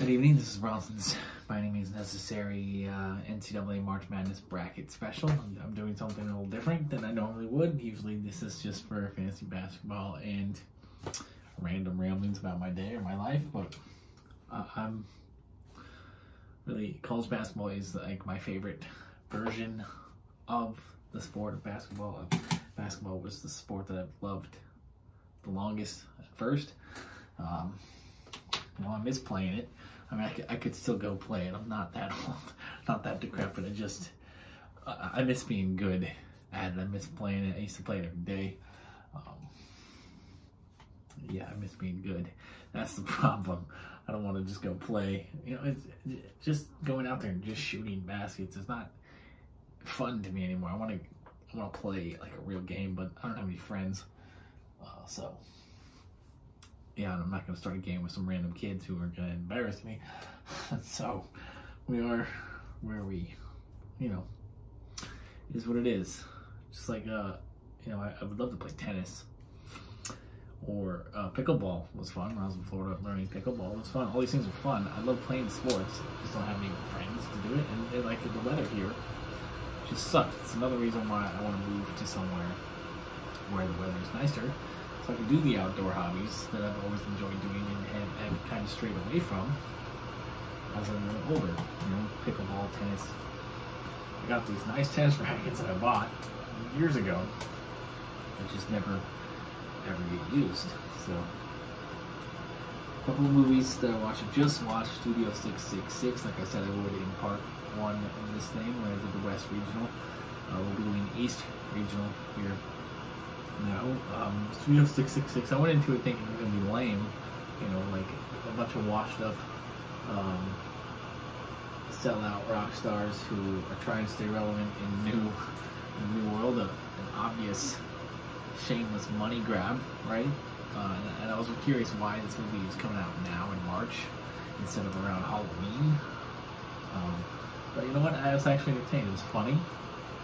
Good evening, this is Bronson's by any means necessary NCAA March Madness bracket special. I'm doing something a little different than I normally would. Usually this is just for fantasy basketball and random ramblings about my day or my life, but I'm really, college basketball is like my favorite version of the sport of basketball. Basketball was the sport that I've loved the longest at first. I miss playing it. I mean, I could still go play it. I'm not that old, not that decrepit. I miss being good at it. I miss playing it. I used to play it every day. Yeah, I miss being good. That's the problem. I don't want to just go play. You know, it's just going out there and just shooting baskets. It's not fun to me anymore. I want to play like a real game, but I don't have any friends. So yeah, and I'm not going to start a game with some random kids who are going to embarrass me. So we are where we, you know, is what it is. Just like, you know, I would love to play tennis or pickleball was fun. When I was in Florida learning pickleball, it was fun. All these things are fun. I love playing sports. I just don't have any friends to do it. And like the weather here just sucks. It's another reason why I want to move to somewhere where the weather is nicer, so I can do the outdoor hobbies that I've always enjoyed doing and kind of strayed away from as I'm older. You know, pickleball, tennis. I got these nice tennis rackets that I bought years ago that just never ever get used. So, a couple of movies that I watched. I just watched Studio 666, like I said I would in part one of this thing when I did the West Regional. We'll be doing East Regional here. No, Studio 666, I went into it thinking it was going to be lame, you know, like a bunch of washed up sellout rock stars who are trying to stay relevant in the new world, an obvious shameless money grab, right? And I was curious why this movie is coming out now in March instead of around Halloween. But you know what, I was actually entertained. It was funny,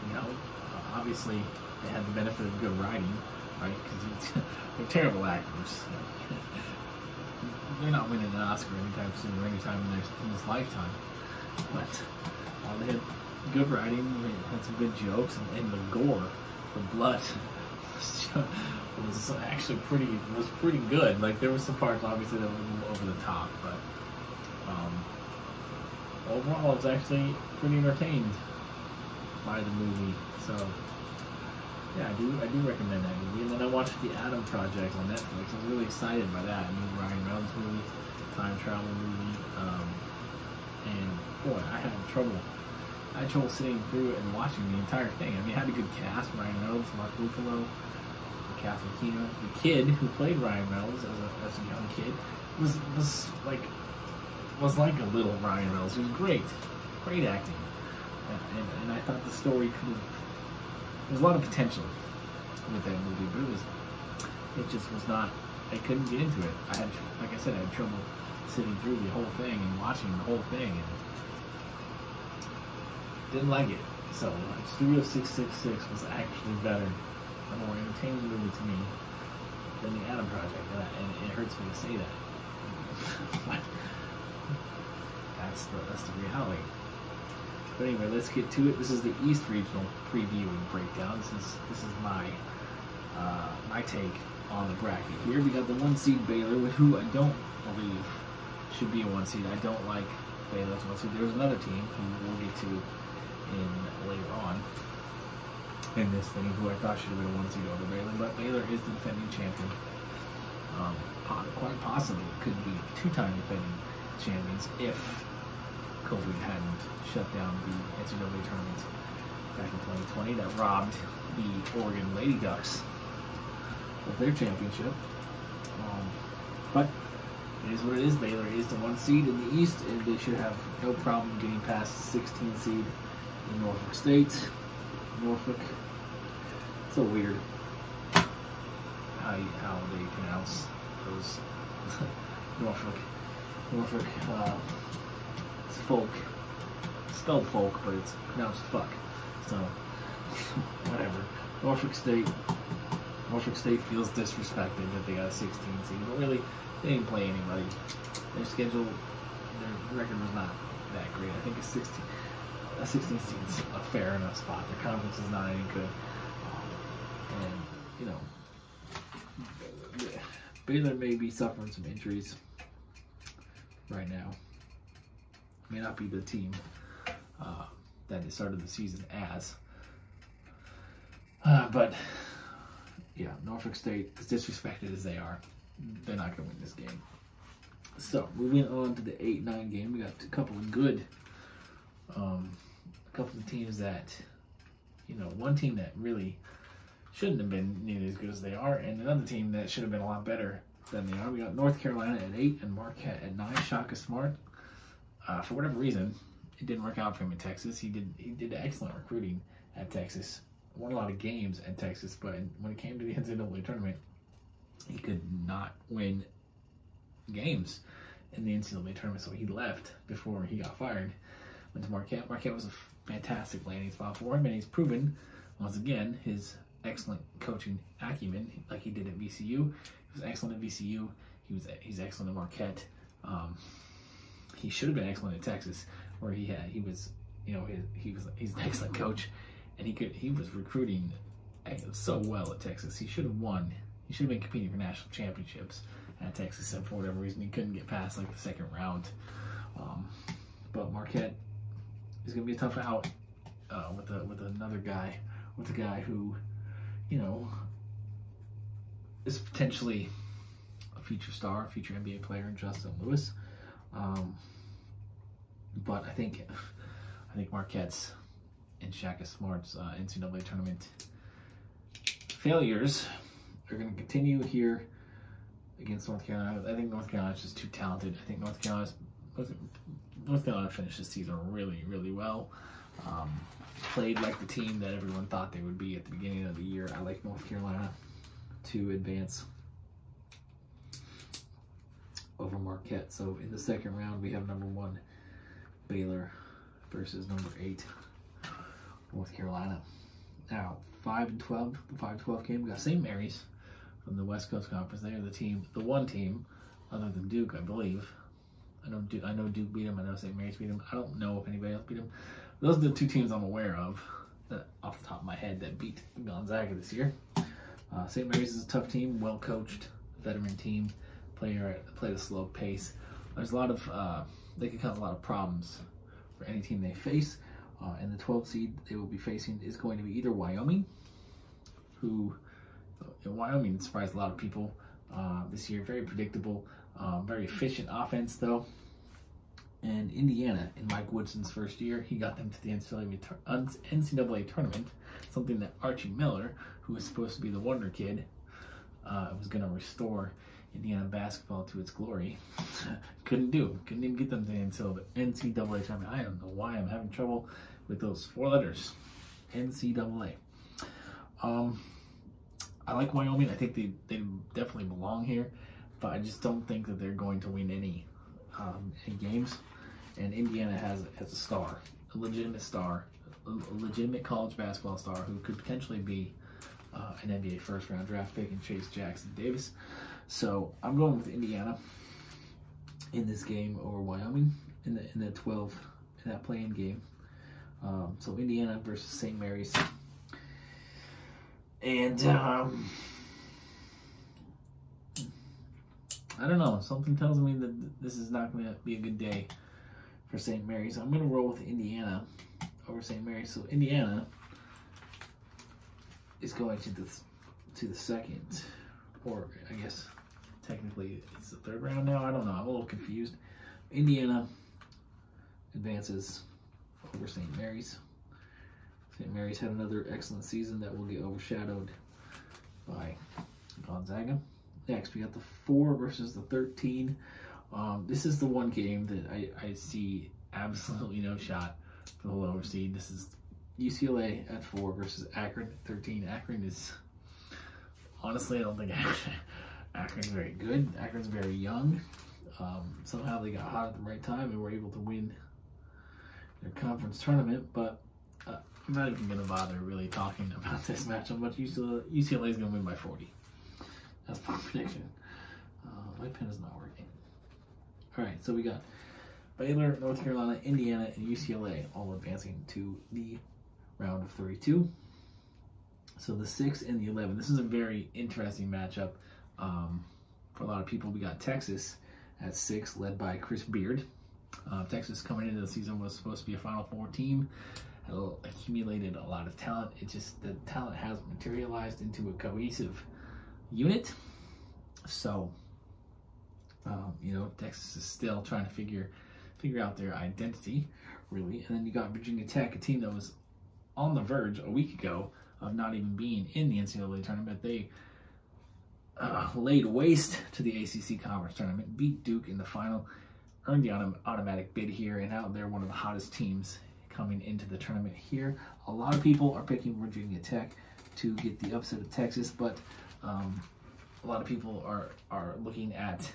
you know, obviously they had the benefit of good writing, right? Because they're terrible actors. They're not winning an Oscar anytime soon or anytime in this lifetime. But they had good writing, they had some good jokes, and the gore, the blood was actually pretty good. Like there were some parts obviously that were a little over the top, but overall I was actually pretty entertained by the movie. So yeah, I do recommend that movie. And then I watched The Adam Project on Netflix. I was really excited by that. I mean, Ryan Reynolds movie, time travel movie, and boy, I had trouble sitting through it and watching the entire thing. I mean, it had a good cast: Ryan Reynolds, Mark Ruffalo, Catherine Keener. The kid who played Ryan Reynolds as a young kid was like a little Ryan Reynolds. He was great acting, and I thought the story could have. There's a lot of potential with that movie, but it just was not. I couldn't get into it. Like I said, I had trouble sitting through the whole thing and watching the whole thing, and didn't like it. So Studio 666 was actually better, a more entertaining movie to me than The Adam Project, and it hurts me to say that. But that's the reality. But anyway, let's get to it. This is the East Regional preview and breakdown. This is my my take on the bracket here. We got the 1 seed Baylor, who I don't believe should be a 1 seed. I don't like Baylor as 1 seed. There's another team who we'll get to later on in this thing who I thought should have been a 1 seed over Baylor, but Baylor is the defending champion. Quite possibly could be 2-time defending champions if COVID hadn't shut down the NCAA tournament back in 2020 that robbed the Oregon Lady Ducks of their championship. But it is what it is. Baylor is the 1 seed in the East, and they should have no problem getting past the 16 seed in Norfolk State. Norfolk. It's so weird how they pronounce those Norfolk. It's folk. It's spelled folk, but it's pronounced fuck. So, whatever. Norfolk State feels disrespected that they got a 16 seed, but really, they didn't play anybody. Their schedule their record was not that great. I think a 16 seed's a fair enough spot. Their conference is not any good. And, you know, Baylor may be suffering some injuries right now. May not be the team that they started the season as. But, yeah, Norfolk State, as disrespected as they are, they're not going to win this game. So, moving on to the 8-9 game, we got a couple of good, a couple of teams that, you know, one team that really shouldn't have been nearly as good as they are, and another team that should have been a lot better than they are. We got North Carolina at 8 and Marquette at 9. Shaka Smart, for whatever reason, it didn't work out for him in Texas. He did excellent recruiting at Texas, won a lot of games at Texas, but when it came to the NCAA tournament, he could not win games in the NCAA tournament, so he left before he got fired. Went to Marquette. Marquette was a fantastic landing spot for him, and he's proven, once again, his excellent coaching acumen, like he did at VCU. He was excellent at VCU. He's excellent at Marquette. He should have been excellent at Texas, where he's an excellent coach, and he was recruiting so well at Texas. He should have won. He should have been competing for national championships at Texas, and for whatever reason, he couldn't get past like the second round. But Marquette is going to be a tough out with another guy, with a guy who, you know, is potentially a future star, future NBA player in Justin Lewis. But I think Marquette's and Shaka Smart's NCAA tournament failures are going to continue here against North Carolina. I think North Carolina's just too talented. I think North Carolina finished this season really, really well. Played like the team that everyone thought they would be at the beginning of the year. I like North Carolina to advance over Marquette. So in the second round, we have number 1 Baylor versus number 8 North Carolina. Now 5-12, the 5-12 game, we got St. Mary's from the West Coast Conference. They are the one team other than Duke, I believe. I know Duke beat them. I know St. Mary's beat them. I don't know if anybody else beat them. Those are the 2 teams I'm aware of, off the top of my head, that beat Gonzaga this year. St. Mary's is a tough team, well-coached, veteran team, play at a slow pace. There's a lot of, they can cause a lot of problems for any team they face. And the 12 seed they will be facing is going to be either Wyoming, who, Wyoming surprised a lot of people this year, very predictable, very efficient offense though. And Indiana, in Mike Woodson's first year, he got them to the NCAA tournament, something that Archie Miller, who was supposed to be the wonder kid, was going to restore Indiana basketball to its glory. Couldn't even get them to the NCAA tournament. I don't know why I'm having trouble with those 4 letters. NCAA. I like Wyoming. I think they definitely belong here, but I just don't think that they're going to win any games. And Indiana has a star, a legitimate star, a legitimate college basketball star who could potentially be an NBA first-round draft pick in Chase Jackson Davis. So I'm going with Indiana in this game over Wyoming in that play-in game. So Indiana versus St. Mary's. And I don't know. Something tells me that this is not going to be a good day for St. Mary's. I'm going to roll with Indiana over St. Mary's. So Indiana is going to the second, or I guess technically it's the third round now. I don't know. I'm a little confused. Indiana advances over St. Mary's. St. Mary's had another excellent season that will get overshadowed by Gonzaga. Next, we got the 4 versus the 13. This is the one game that I see absolutely no shot for the lower seed. This is UCLA at 4 versus Akron at 13. Akron is, honestly, I don't think Akron's very good. Akron's very young. Somehow they got hot at the right time and were able to win their conference tournament, but I'm not even going to bother really talking about this matchup, but UCLA is going to win by 40. That's my prediction. My pen is not working. All right, so we got Baylor, North Carolina, Indiana, and UCLA all advancing to the round of 32. So the 6 and the 11. This is a very interesting matchup. For a lot of people, we got Texas at 6, led by Chris Beard. Texas coming into the season was supposed to be a Final Four team. Had accumulated a lot of talent. It just, the talent hasn't materialized into a cohesive unit. So, you know, Texas is still trying to figure out their identity, really. And then you got Virginia Tech, a team that was on the verge a week ago of not even being in the NCAA tournament. They laid waste to the ACC Conference Tournament, beat Duke in the final, earned the automatic bid here, and now they're one of the hottest teams coming into the tournament here. A lot of people are picking Virginia Tech to get the upset of Texas, but a lot of people are looking at,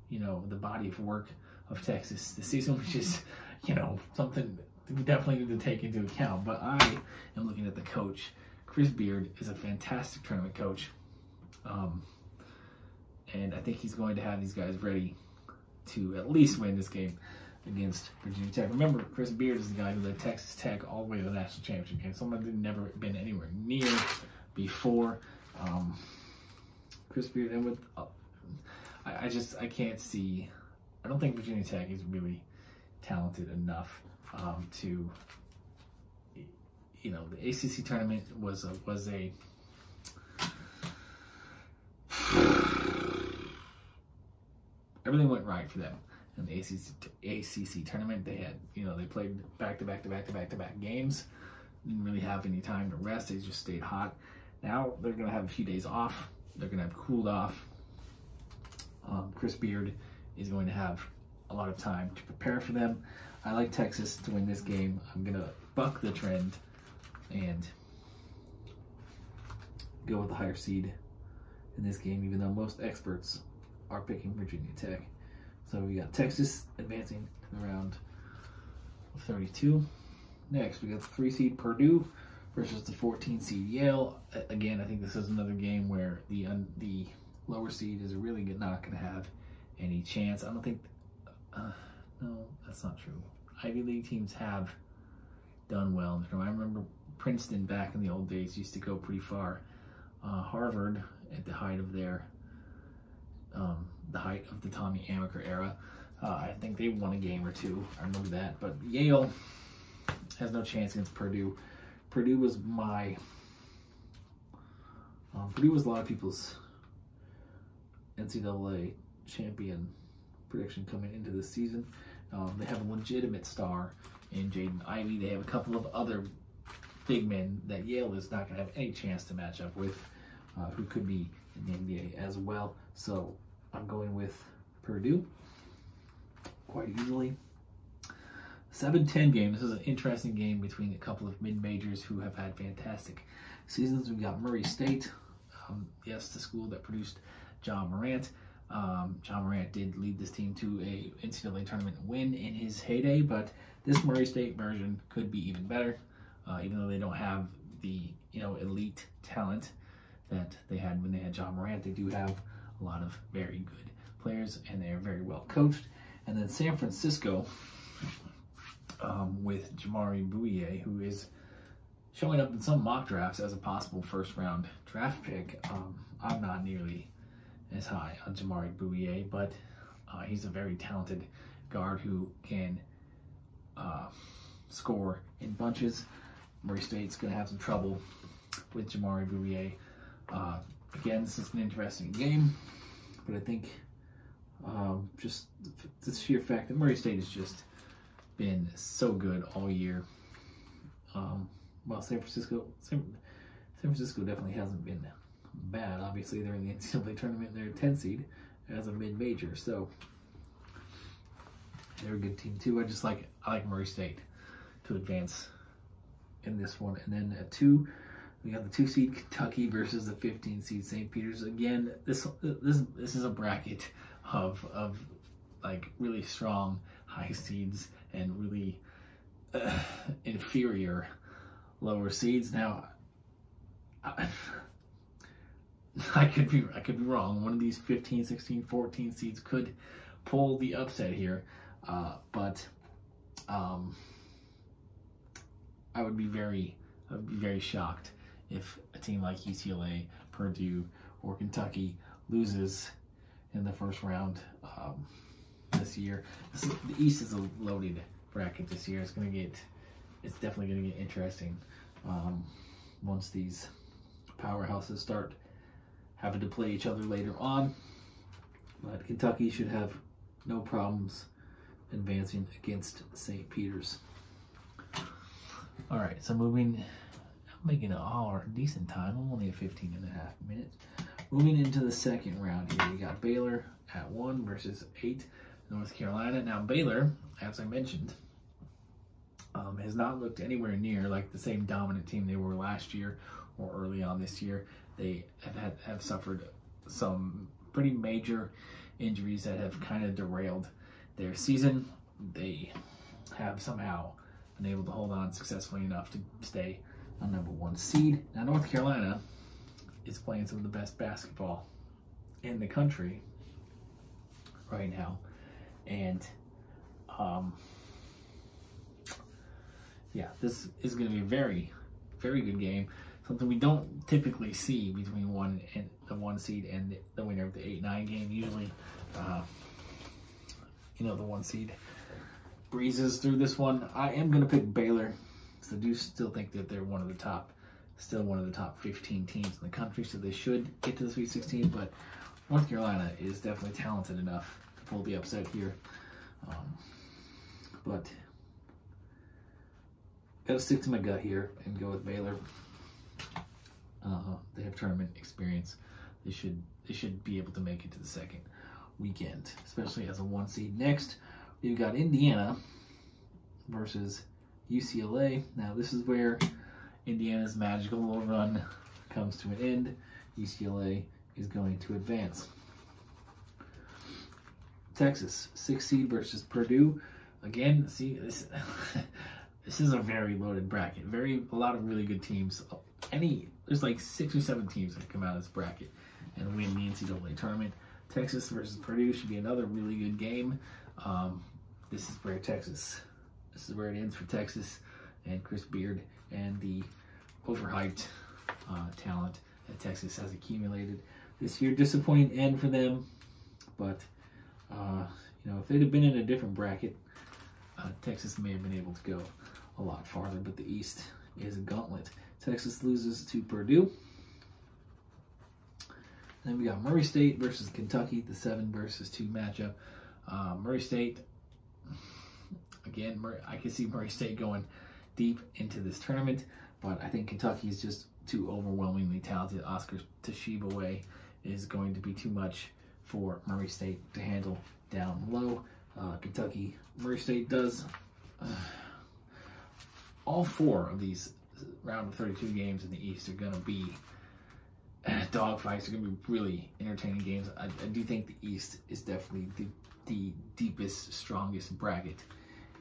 you know, the body of work of Texas this season, which is, you know, something we definitely need to take into account. But I am looking at the coach. Chris Beard is a fantastic tournament coach. And I think he's going to have these guys ready to at least win this game against Virginia Tech. Remember, Chris Beard is the guy who led Texas Tech all the way to the national championship game. Someone who'd never been anywhere near before. Chris Beard, and with I can't see. I don't think Virginia Tech is really talented enough to. You know, the ACC tournament was a everything went right for them in the ACC tournament. They had, you know, they played back-to-back games. Didn't really have any time to rest. They just stayed hot. Now they're going to have a few days off. They're going to have cooled off. Chris Beard is going to have a lot of time to prepare for them. I like Texas to win this game. I'm going to buck the trend and go with the higher seed in this game, even though most experts are picking Virginia Tech. So we got Texas advancing to the round of 32. Next, we got the 3 seed Purdue versus the 14 seed Yale. Again, I think this is another game where the lower seed is really not going to have any chance. I don't think, no, that's not true. Ivy League teams have done well. I remember Princeton back in the old days used to go pretty far. Harvard at the height of their the Tommy Amaker era, I think they won a game or two. I remember that. But Yale has no chance against Purdue. Purdue was a lot of people's NCAA champion prediction coming into this season. They have a legitimate star in Jaden Ivey. They have a couple of other big men that Yale is not going to have any chance to match up with, who could be in the NBA as well. So I'm going with Purdue quite easily. 7-10 game. This is an interesting game between a couple of mid-majors who have had fantastic seasons. We got Murray State. Yes, the school that produced John Morant. John Morant did lead this team to a NCAA tournament win in his heyday, but this Murray State version could be even better, even though they don't have the, you know, elite talent that they had when they had John Morant. They do have a lot of very good players, and they are very well coached. And then San Francisco with Jamari Bouye, who is showing up in some mock drafts as a possible first-round draft pick. I'm not nearly as high on Jamari Bouye, but he's a very talented guard who can score in bunches. Murray State's going to have some trouble with Jamari Bouye. Again, this is an interesting game, but I think just the sheer fact that Murray State has just been so good all year. Well, San Francisco definitely hasn't been bad. Obviously, they're in the NCAA tournament. They're a 10 seed as a mid-major, so they're a good team too. I like Murray State to advance in this one. And then at 2, we got the 2 seed Kentucky versus the 15 seed St. Peter's. Again, this is a bracket of like really strong high seeds and really inferior lower seeds. Now, I could be wrong. One of these 15, 16, 14 seeds could pull the upset here. But I would be very shocked if a team like UCLA, Purdue, or Kentucky loses in the first round this year. The East is a loaded bracket this year. It's definitely gonna get interesting once these powerhouses start having to play each other later on. But Kentucky should have no problems advancing against St. Peter's. All right, so moving, I'm making a decent time. I'm only at 15 and a half minutes. Moving into the second round here, we got Baylor at 1 versus 8, North Carolina. Now Baylor, as I mentioned, has not looked anywhere near like the same dominant team they were last year or early on this year. They have suffered some pretty major injuries that have kind of derailed their season. They have somehow been able to hold on successfully enough to stay a #1 seed. Now North Carolina is playing some of the best basketball in the country right now, and yeah, this is going to be a very good game. Something we don't typically see between the 1 seed and the winner of the 8-9 game. Usually, the 1 seed breezes through this one. I am going to pick Baylor, because I do still think that they're one of the top 15 teams in the country, so they should get to the Sweet 16. But North Carolina is definitely talented enough to pull the upset here. But gotta stick to my gut here and go with Baylor. They have tournament experience. They should be able to make it to the second weekend, especially as a 1 seed. Next, we've got Indiana versus UCLA. Now this is where Indiana's magical little run comes to an end. UCLA is going to advance. Texas, 6 seed versus Purdue. Again, see, this this is a very loaded bracket. A lot of really good teams. There's like 6 or 7 teams that come out of this bracket and win the NCAA tournament. Texas versus Purdue should be another really good game. This is where it ends for Texas and Chris Beard and the overhyped talent that Texas has accumulated this year. Disappointing end for them, but if they'd have been in a different bracket, Texas may have been able to go a lot farther. But the East is a gauntlet. Texas loses to Purdue. Then we got Murray State versus Kentucky, the 7 versus 2 matchup. Murray State, again, I can see Murray State going deep into this tournament, but I think Kentucky is just too overwhelmingly talented. Oscar Tshiebwe is going to be too much for Murray State to handle down low. Murray State does all 4 of these round of 32 games in the East are going to be dogfights. Are going to be really entertaining games. I do think the East is definitely the deepest, strongest bracket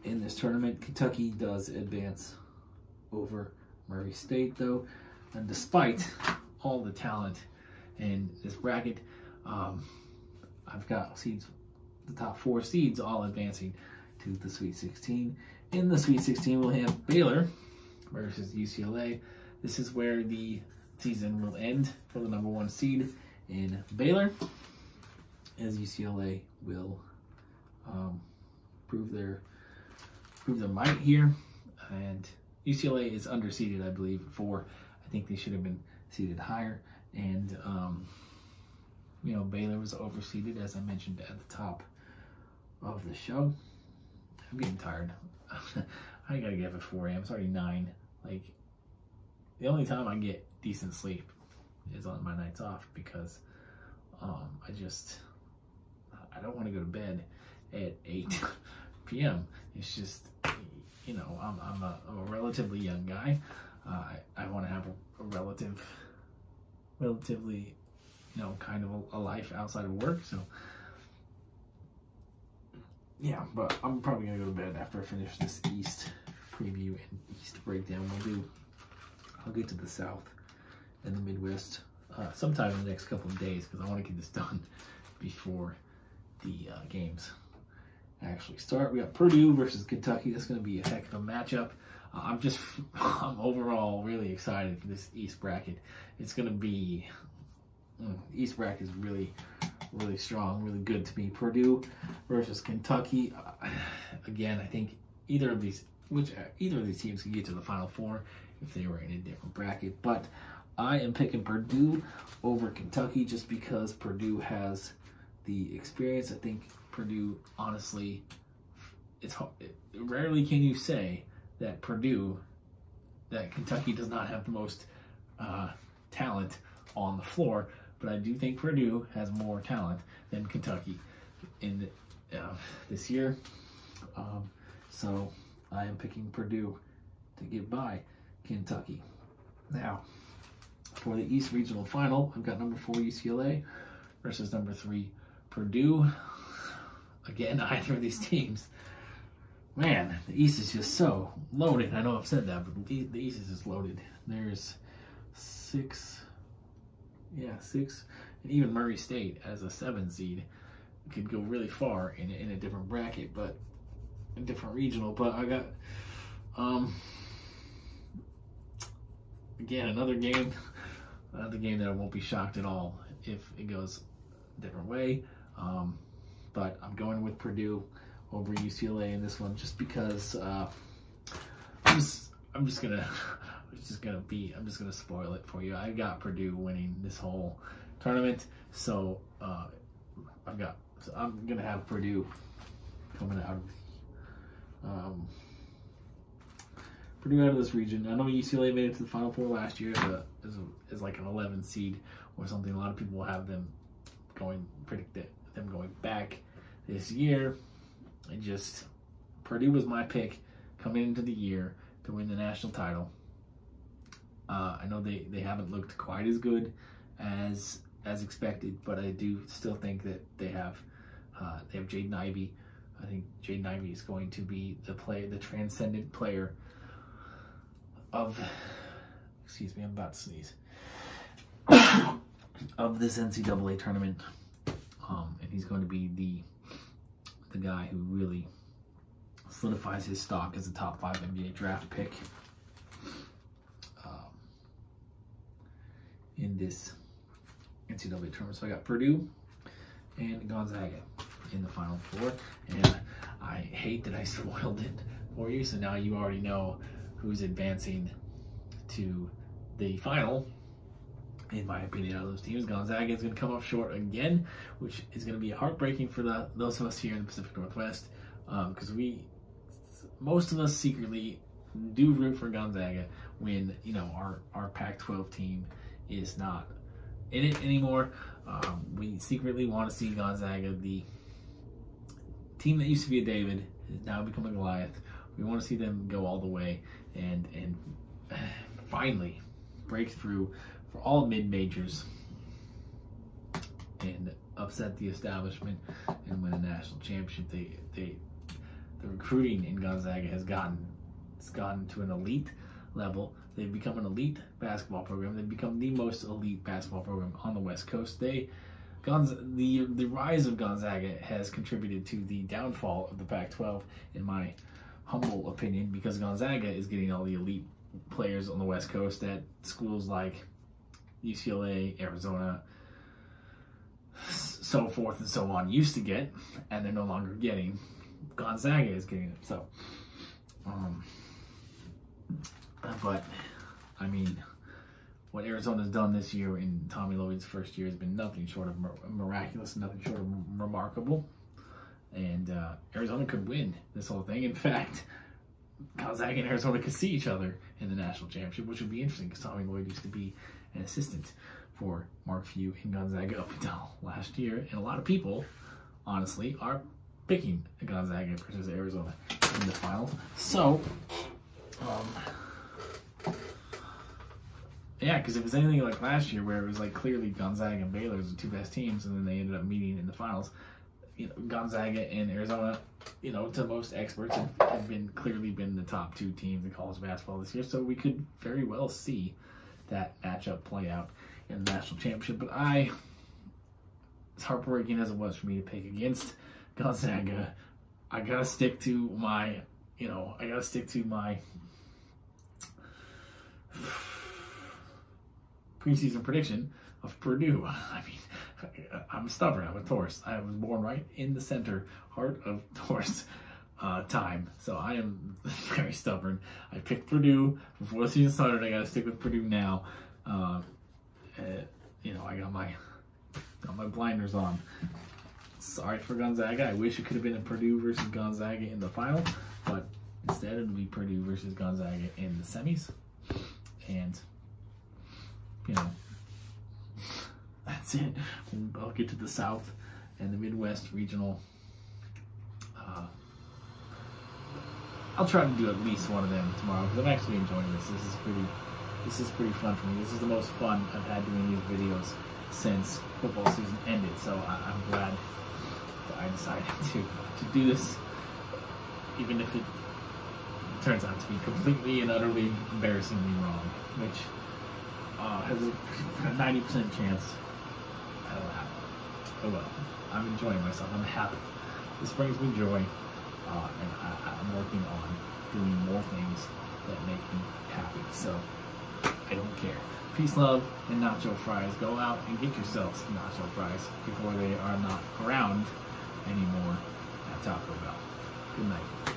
in this tournament. Kentucky does advance over Murray State, though, and despite all the talent in this bracket, I've got the top 4 seeds all advancing to the Sweet 16. In the Sweet 16, we'll have Baylor versus UCLA. This is where the season will end for the #1 seed in Baylor, as UCLA will prove their might here. And UCLA is underseeded, I believe, at 4. I think they should have been seeded higher. And Baylor was overseeded, as I mentioned at the top of the show. I'm getting tired. I gotta get up at 4 a.m. It's already 9. Like, the only time I get decent sleep is on my nights off, because I don't want to go to bed at 8 p.m. It's just, I'm a relatively young guy. I want to have a relatively, kind of a life outside of work. So, yeah, but I'm probably going to go to bed after I finish this East preview and East breakdown. I'll get to the South and the Midwest sometime in the next couple of days, because I want to get this done before the games actually start. We got Purdue versus Kentucky. That's going to be a heck of a matchup. I'm overall really excited for this East bracket. It's going to be, East bracket is really strong, really good to me. Purdue versus Kentucky. Again, I think either of these teams can get to the Final Four if they were in a different bracket. But I am picking Purdue over Kentucky just because Purdue has the experience. I think Purdue, honestly, rarely can you say that Kentucky does not have the most talent on the floor, but I do think Purdue has more talent than Kentucky in this year. So I am picking Purdue to get by Kentucky. Now, for the East Regional Final, I've got number 4 UCLA versus number 3 Purdue. Again, either of these teams, man, the East is just so loaded. I know I've said that, but the East is just loaded. There's 6, and even Murray State as a 7 seed could go really far in a different bracket, but a different regional. But I got, again, another game that I won't be shocked at all if it goes a different way. But I'm going with Purdue over UCLA in this one, just because I'm just gonna spoil it for you. I got Purdue winning this whole tournament, so I'm gonna have Purdue coming out of this region. I know UCLA made it to the Final Four last year as like an 11 seed or something. A lot of people have them predict them going back this year. Purdue was my pick coming into the year to win the national title. I know they haven't looked quite as good as expected, but I do still think that they have Jaden Ivey. I think Jaden Ivey is going to be the transcendent player of, excuse me, I'm about to sneeze, of this NCAA tournament. And he's going to be the guy who really solidifies his stock as a top 5 NBA draft pick in this NCAA tournament. So I got Purdue and Gonzaga in the Final Four, and I hate that I spoiled it for you. So now you already know who's advancing to the final. In my opinion, out of those teams, Gonzaga is going to come up short again, which is going to be heartbreaking for those of us here in the Pacific Northwest, because most of us secretly do root for Gonzaga when our Pac-12 team is not in it anymore. We secretly want to see Gonzaga, the team that used to be a David, is now become a Goliath. We want to see them go all the way and finally break through for all mid-majors and upset the establishment and win a national championship. The recruiting in Gonzaga has gotten to an elite level. They've become an elite basketball program. They've become the most elite basketball program on the West Coast. The rise of Gonzaga has contributed to the downfall of the Pac-12, in my humble opinion, because Gonzaga is getting all the elite players on the West Coast that schools like UCLA, Arizona, so forth and so on used to get, and they're no longer getting. Gonzaga is getting it. So, but I mean, what Arizona's done this year in Tommy Lloyd's first year has been nothing short of miraculous, nothing short of remarkable. And Arizona could win this whole thing. In fact, Gonzaga and Arizona could see each other in the national championship, which would be interesting because Tommy Lloyd used to be an assistant for Mark Few in Gonzaga up until last year. And a lot of people, honestly, are picking Gonzaga versus Arizona in the finals. So, yeah, because if it's anything like last year where it was like clearly Gonzaga and Baylor as the two best teams and then they ended up meeting in the finals, Gonzaga and Arizona, to most experts have clearly been the top 2 teams in college basketball this year. So we could very well see that matchup play out in the national championship. But as heartbreaking as it was for me to pick against Gonzaga, I gotta stick to my, I gotta stick to my preseason prediction of Purdue. I mean, I'm stubborn. I'm a Taurus. I was born right in the center, heart of Taurus time. So I am very stubborn. I picked Purdue before the season started. I gotta stick with Purdue now. I got my blinders on. Sorry for Gonzaga. I wish it could have been a Purdue versus Gonzaga in the final, but instead it'll be Purdue versus Gonzaga in the semis. And, that's it. I'll get to the South and the Midwest regional. I'll try to do at least one of them tomorrow because I'm actually enjoying this. This is pretty fun for me. This is the most fun I've had doing these videos since football season ended. So I'm glad that I decided to do this, even if it turns out to be completely and utterly embarrassingly wrong, which has a 90% chance that'll happen. Oh well, I'm enjoying myself. I'm happy. This brings me joy, and I'm working on doing more things that make me happy. So I don't care. Peace, love, and nacho fries. Go out and get yourselves nacho fries before they are not around anymore at Taco Bell. Good night.